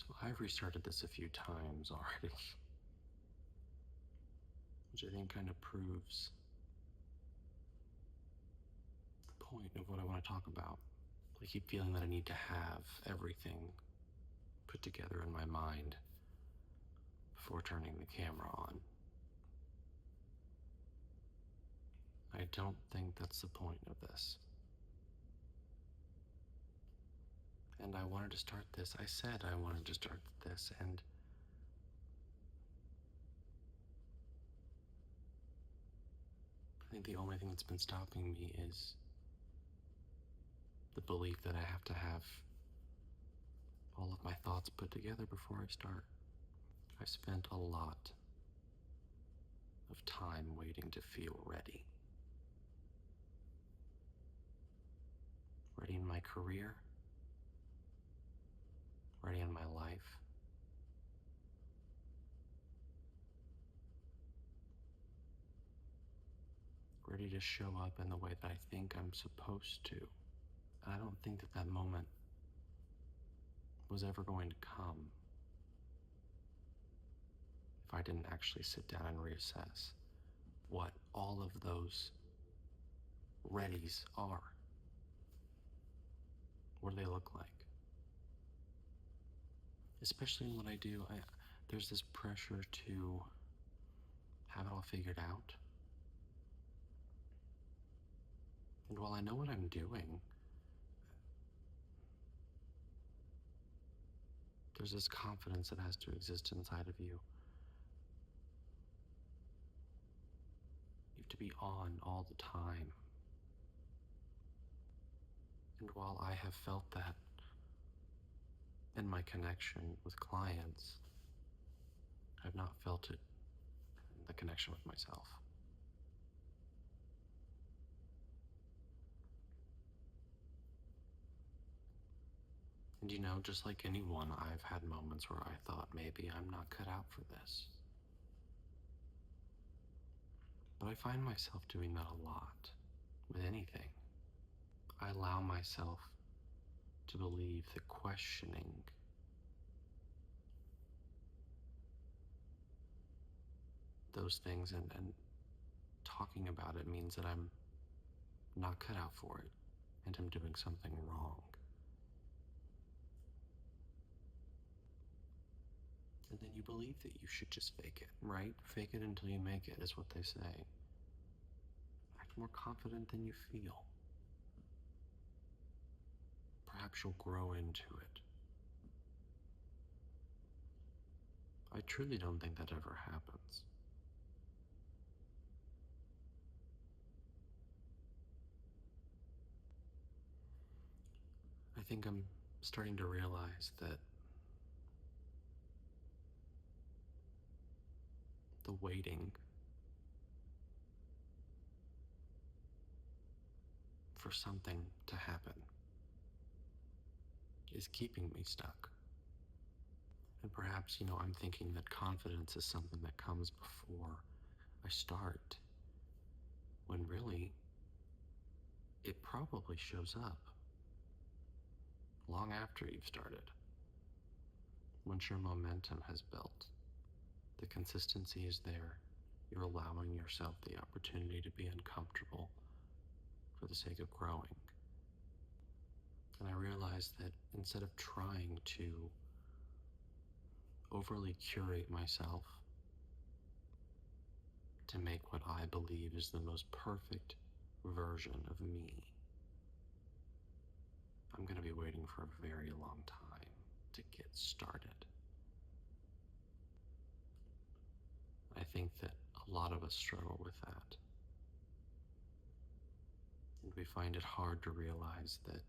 So I've restarted this a few times already, which I think kind of proves the point of what I want to talk about. I keep feeling that I need to have everything put together in my mind before turning the camera on. I don't think that's the point of this. And I wanted to start this. I said I wanted to start this, and I think the only thing that's been stopping me is the belief that I have to have all of my thoughts put together before I start. I spent a lot of time waiting to feel ready. Ready in my career, ready in my life, ready to show up in the way that I think I'm supposed to. And I don't think that that moment was ever going to come if I didn't actually sit down and reassess what all of those readies are. What do they look like? Especially in what I do, there's this pressure to have it all figured out. And while I know what I'm doing, there's this confidence that has to exist inside of you. You have to be on all the time. And while I have felt that in my connection with clients, I've not felt it in the connection with myself. And just like anyone, I've had moments where I thought maybe I'm not cut out for this. But I find myself doing that a lot with anything. I allow myself to believe that questioning those things and talking about it means that I'm not cut out for it and I'm doing something wrong. And then you believe that you should just fake it, right? Fake it until you make it, is what they say. Act more confident than you feel. Perhaps you'll grow into it. I truly don't think that ever happens. I think I'm starting to realize that the waiting for something to happen is keeping me stuck. And perhaps, I'm thinking that confidence is something that comes before I start, when really, it probably shows up long after you've started. Once your momentum has built, the consistency is there, you're allowing yourself the opportunity to be uncomfortable for the sake of growing. And I realized that instead of trying to overly curate myself to make what I believe is the most perfect version of me, I'm going to be waiting for a very long time to get started. I think that a lot of us struggle with that. And we find it hard to realize that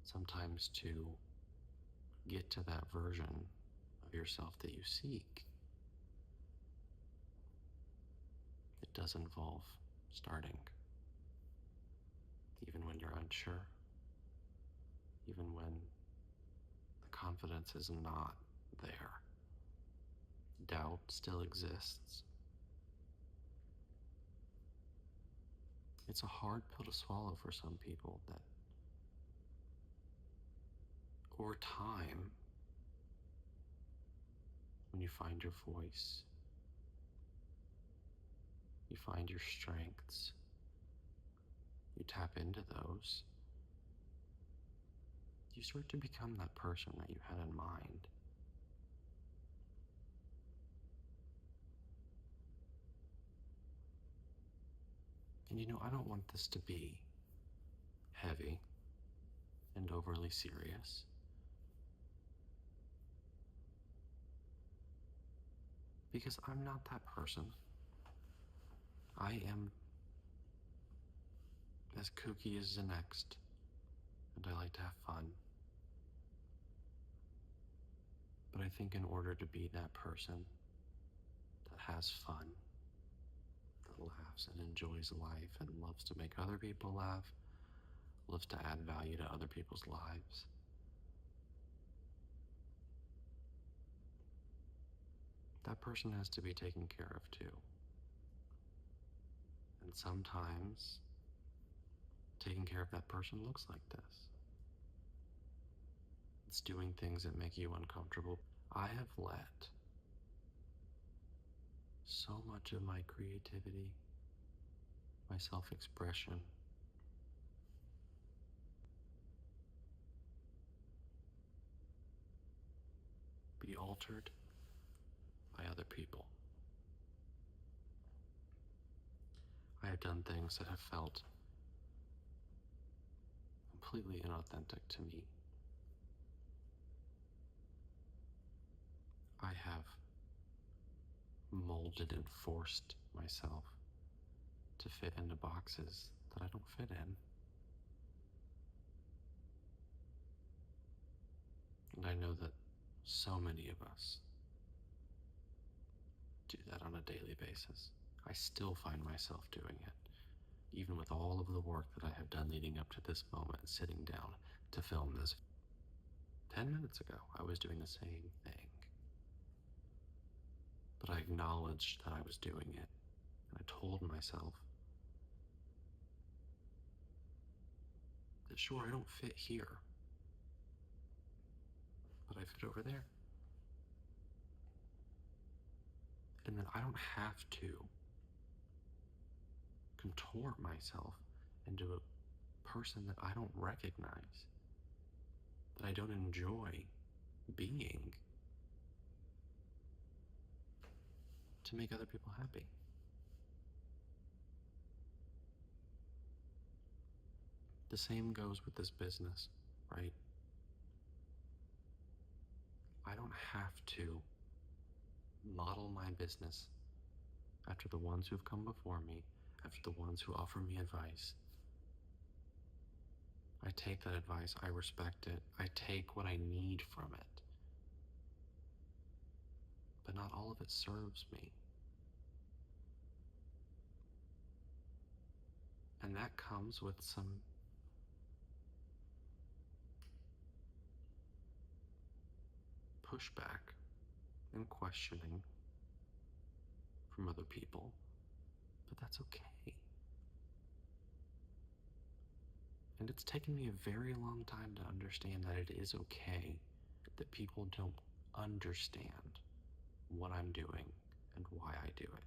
sometimes to get to that version of yourself that you seek, it does involve starting. Even when you're unsure, even when the confidence is not there, doubt still exists. It's a hard pill to swallow for some people that over time, when you find your voice, you find your strengths, you tap into those, you start to become that person that you had in mind. And I don't want this to be heavy and overly serious, because I'm not that person. I am as kooky as the next, and I like to have fun. But I think in order to be that person that has fun, that laughs and enjoys life and loves to make other people laugh, loves to add value to other people's lives, that person has to be taken care of too. And sometimes taking care of that person looks like this. It's doing things that make you uncomfortable. I have let so much of my creativity, my self-expression, be altered by other people. I have done things that have felt completely inauthentic to me. I have molded and forced myself to fit into boxes that I don't fit in. And I know that so many of us do that on a daily basis. I still find myself doing it, even with all of the work that I have done leading up to this moment, sitting down to film this. 10 minutes ago, I was doing the same thing. But I acknowledged that I was doing it, and I told myself that sure, I don't fit here, but I fit over there. And that I don't have to contort myself into a person that I don't recognize, that I don't enjoy being, to make other people happy. The same goes with this business, right? I don't have to model my business after the ones who've come before me, after the ones who offer me advice. I take that advice, I respect it, I take what I need from it. But not all of it serves me. And that comes with some pushback and questioning from other people, but that's okay. And it's taken me a very long time to understand that it is okay that people don't understand what I'm doing and why I do it.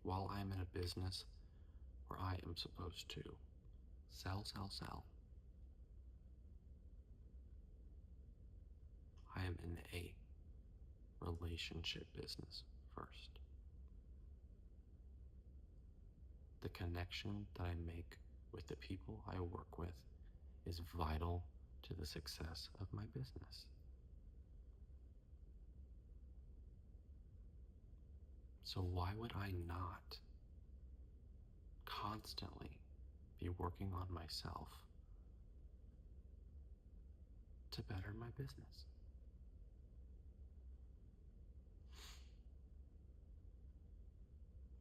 While I'm in a business where I am supposed to sell, sell, sell, I am in a relationship business first. The connection that I make with the people I work with is vital to the success of my business. So why would I not constantly be working on myself to better my business?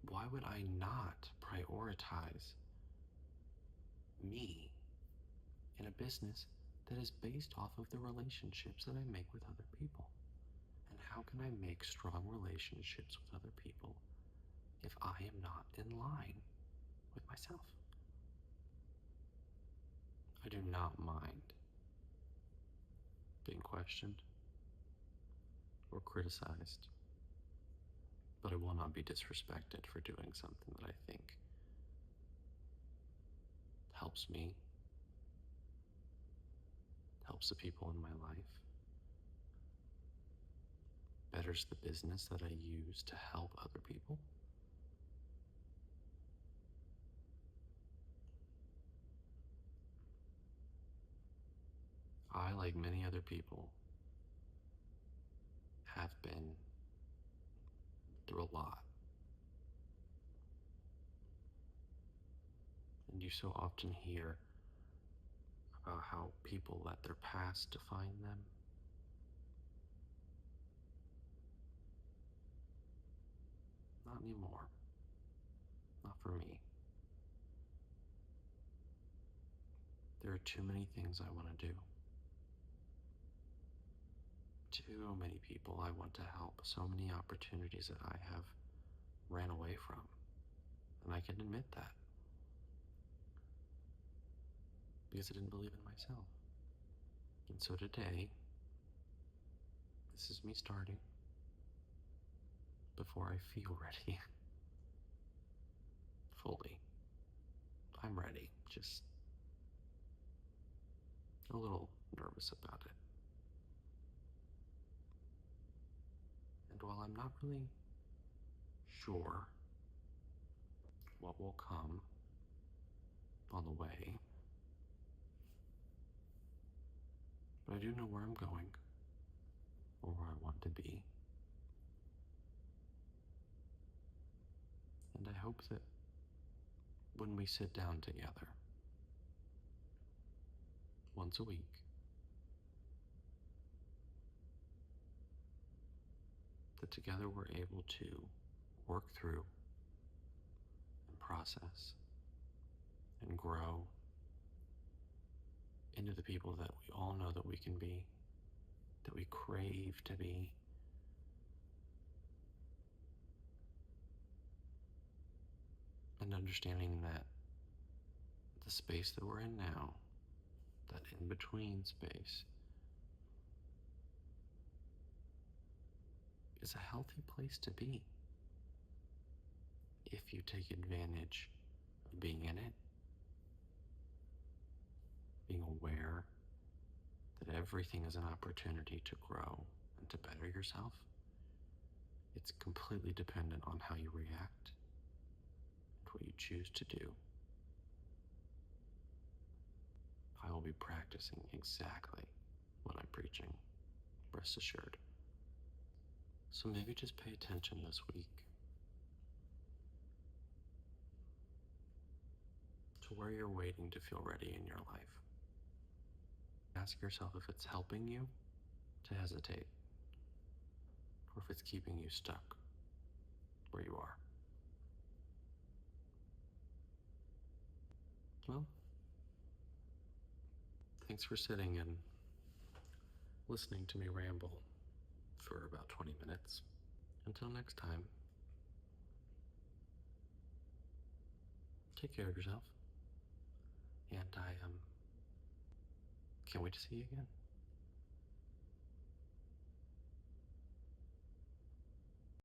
Why would I not prioritize me in a business that is based off of the relationships that I make with other people? And how how can I make strong relationships with other people if I am not in line with myself? I do not mind being questioned or criticized, but I will not be disrespected for doing something that I think helps me, helps the people in my life, betters the business that I use to help other people. I, like many other people, have been through a lot. And you so often hear about how people let their past define them. Not anymore. Not for me. There are too many things I want to do. Too many people I want to help. So many opportunities that I have ran away from. And I can admit that. Because I didn't believe in myself. And so today, this is me starting before I feel ready fully. I'm ready, just a little nervous about it. And while I'm not really sure what will come on the way, but I do know where I'm going or where I want to be. And I hope that when we sit down together once a week, that together we're able to work through and process and grow into the people that we all know that we can be, that we crave to be. And understanding that the space that we're in now, that in between space, is a healthy place to be if you take advantage of being in it, being aware that everything is an opportunity to grow and to better yourself. It's completely dependent on how you react and what you choose to do. I will be practicing exactly what I'm preaching, rest assured. So maybe just pay attention this week to where you're waiting to feel ready in your life. Ask yourself if it's helping you to hesitate, or if it's keeping you stuck where you are. Well, thanks for sitting and listening to me ramble for about 20 minutes. Until next time, take care of yourself, and I can't wait to see you again.